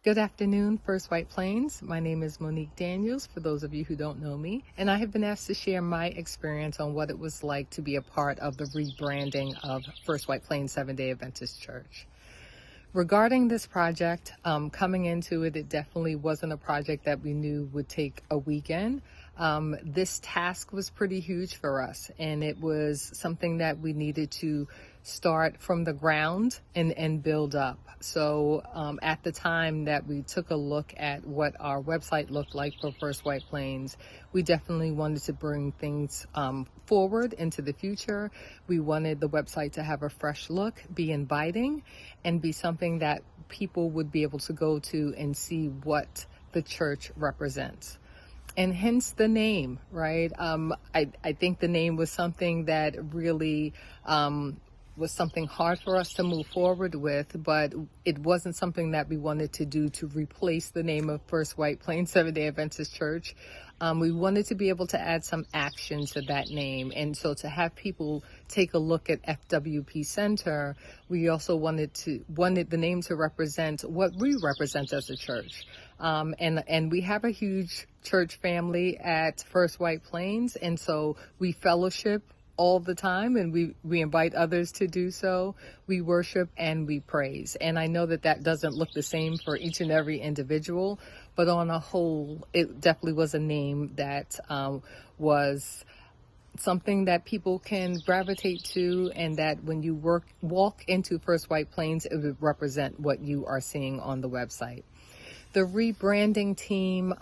Good afternoon, First White Plains. My name is Monique Daniels, for those of you who don't know me, and I have been asked to share my experience on what it was like to be a part of the rebranding of First White Plains Seventh-day Adventist Church. Regarding this project, coming into it, it definitely wasn't a project that we knew would take a weekend. This task was pretty huge for us, and it was something that we needed to start from the ground and build up. So at the time that we took a look at what our website looked like for First White Plains, we definitely wanted to bring things forward into the future. We wanted the website to have a fresh look, be inviting, and be something that people would be able to go to and see what the church represents. And hence the name, right? I think the name was something that really was something hard for us to move forward with, but it wasn't something that we wanted to do to replace the name of First White Plains Seventh-day Adventist Church. We wanted to be able to add some action to that name. And so to have people take a look at FWP Center, we also wanted the name to represent what we represent as a church. And we have a huge church family at First White Plains, and so we fellowship all the time, and we invite others to do so. We worship and we praise. And I know that that doesn't look the same for each and every individual, but on a whole, it definitely was a name that was something that people can gravitate to, and that when you walk into First White Plains, it would represent what you are seeing on the website. The rebranding team,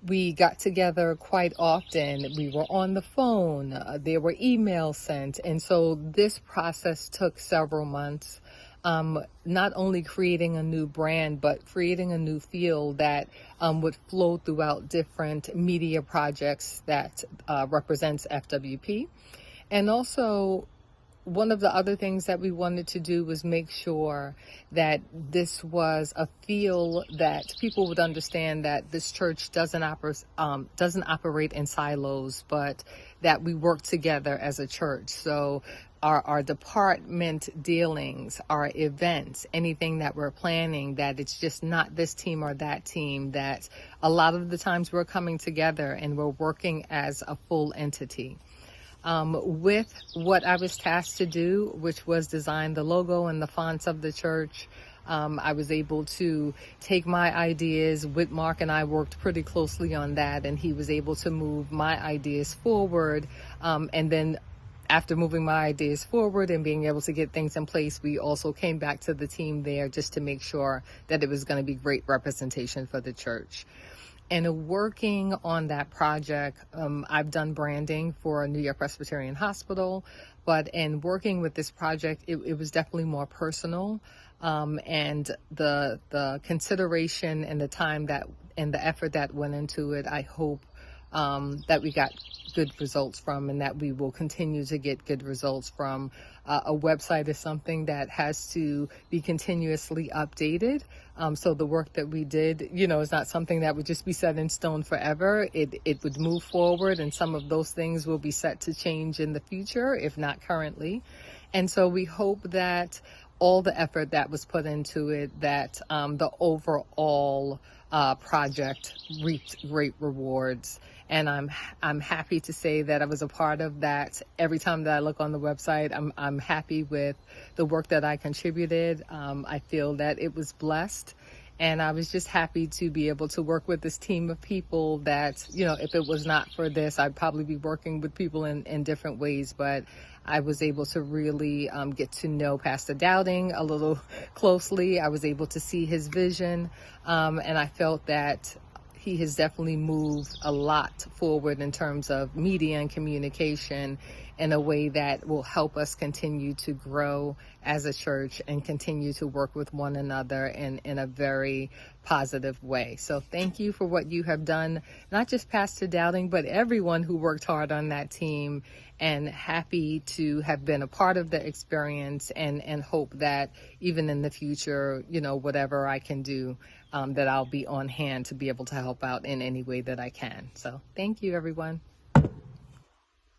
we got together quite often. We were on the phone. There were emails sent. And so this process took several months, not only creating a new brand, but creating a new feel that would flow throughout different media projects that represents FWP. And also, one of the other things that we wanted to do was make sure that this was a feel that people would understand that this church doesn't operate in silos, but that we work together as a church. So our department dealings, our events, anything that we're planning, that it's just not this team or that team, that a lot of the times we're coming together and we're working as a full entity. With what I was tasked to do, which was design the logo and the fonts of the church, I was able to take my ideas. Whitmark and I worked pretty closely on that, and he was able to move my ideas forward. And then after moving my ideas forward and being able to get things in place, we also came back to the team there just to make sure that it was going to be great representation for the church. And working on that project, I've done branding for New York Presbyterian Hospital, but in working with this project, it was definitely more personal. And the consideration and the time and the effort that went into it, I hope that we got good results from, and that we will continue to get good results from. A website is something that has to be continuously updated. So the work that we did, is not something that would just be set in stone forever. It would move forward, and some of those things will be set to change in the future, if not currently. And so we hope that all the effort that was put into it, that the overall project reaped great rewards. And I'm happy to say that I was a part of that. Every time that I look on the website, I'm happy with the work that I contributed. I feel that it was blessed. And I was just happy to be able to work with this team of people that, if it was not for this, I'd probably be working with people in different ways. But I was able to really get to know Pastor Dowding a little closely. I was able to see his vision, and I felt that he has definitely moved a lot forward in terms of media and communication in a way that will help us continue to grow as a church and continue to work with one another in a very positive way. So thank you for what you have done, not just Pastor Dowding, but everyone who worked hard on that team, and happy to have been a part of the experience, and hope that even in the future, whatever I can do, that I'll be on hand to be able to help out in any way that I can. So thank you, everyone.